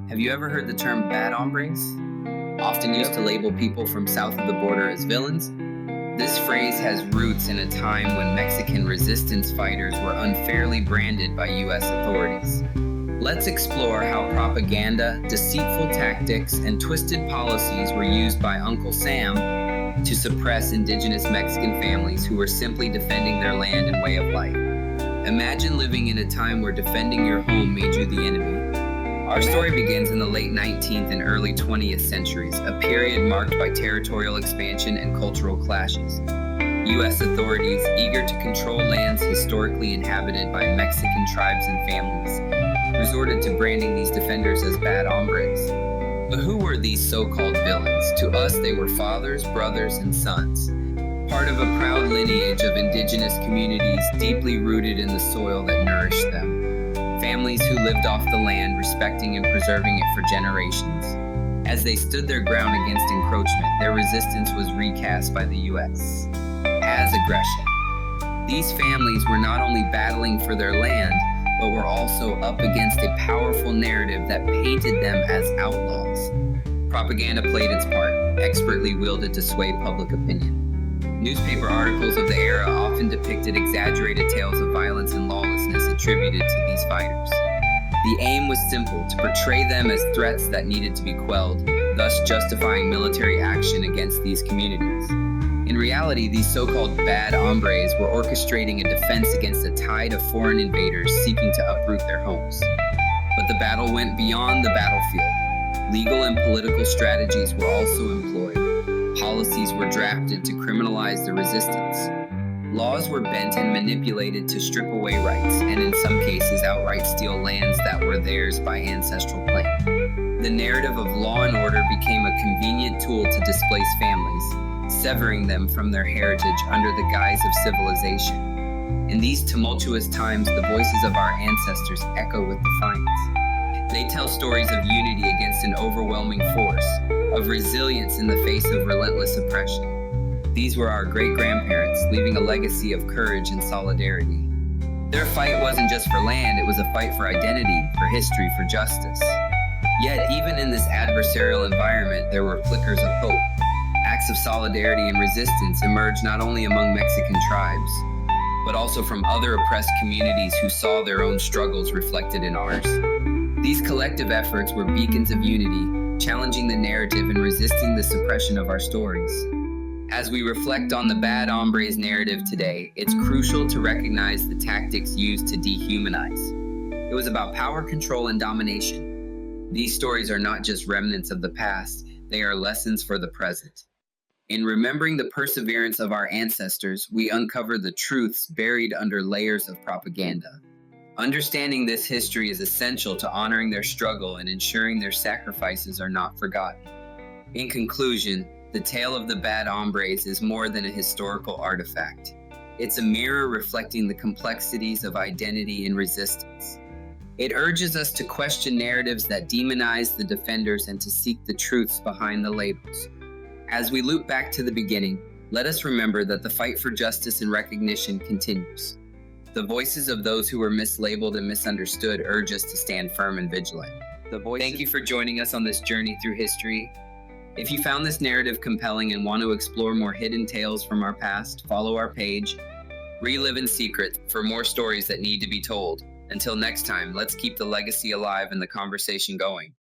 Have you ever heard the term bad hombres? Often used to label people from south of the border as villains, this phrase has roots in a time when Mexican resistance fighters were unfairly branded by U.S. authorities. Let's explore how propaganda, deceitful tactics, and twisted policies were used by Uncle Sam to suppress indigenous Mexican families who were simply defending their land and way of life. Imagine living in a time where defending your home made you the enemy. Our story begins in the late 19th and early 20th centuries, a period marked by territorial expansion and cultural clashes. U.S. authorities, eager to control lands historically inhabited by Mexican tribes and families, resorted to branding these defenders as bad hombres. But who were these so-called villains? To us, they were fathers, brothers, and sons, part of a proud lineage of indigenous communities deeply rooted in the soil that nourished them. Families who lived off the land, respecting and preserving it for generations. As they stood their ground against encroachment, their resistance was recast by the U.S. as aggression. These families were not only battling for their land, but were also up against a powerful narrative that painted them as outlaws. Propaganda played its part, expertly wielded to sway public opinion. Newspaper articles of the era often depicted exaggerated tales of violence and lawlessness attributed to these fighters. The aim was simple, to portray them as threats that needed to be quelled, thus justifying military action against these communities. In reality, these so-called bad hombres were orchestrating a defense against a tide of foreign invaders seeking to uproot their homes. But the battle went beyond the battlefield. Legal and political strategies were also employed. Policies were drafted to criminalize the resistance. Laws were bent and manipulated to strip away rights, and in some cases outright steal lands that were theirs by ancestral claim. The narrative of law and order became a convenient tool to displace families, severing them from their heritage under the guise of civilization. In these tumultuous times, the voices of our ancestors echo with defiance. They tell stories of unity against an overwhelming force, of resilience in the face of relentless oppression. These were our great-grandparents, leaving a legacy of courage and solidarity. Their fight wasn't just for land, it was a fight for identity, for history, for justice. Yet, even in this adversarial environment, there were flickers of hope. Acts of solidarity and resistance emerged not only among Mexican tribes, but also from other oppressed communities who saw their own struggles reflected in ours. These collective efforts were beacons of unity, challenging the narrative and resisting the suppression of our stories. As we reflect on the bad hombres narrative today, it's crucial to recognize the tactics used to dehumanize. It was about power, control, and domination. These stories are not just remnants of the past, they are lessons for the present. In remembering the perseverance of our ancestors, we uncover the truths buried under layers of propaganda. Understanding this history is essential to honoring their struggle and ensuring their sacrifices are not forgotten. In conclusion, the tale of the bad hombres is more than a historical artifact. It's a mirror reflecting the complexities of identity and resistance. It urges us to question narratives that demonize the defenders and to seek the truths behind the labels. As we loop back to the beginning, let us remember that the fight for justice and recognition continues. The voices of those who were mislabeled and misunderstood urge us to stand firm and vigilant. Thank you for joining us on this journey through history. If you found this narrative compelling and want to explore more hidden tales from our past, follow our page, Relive in Secret, for more stories that need to be told. Until next time, let's keep the legacy alive and the conversation going.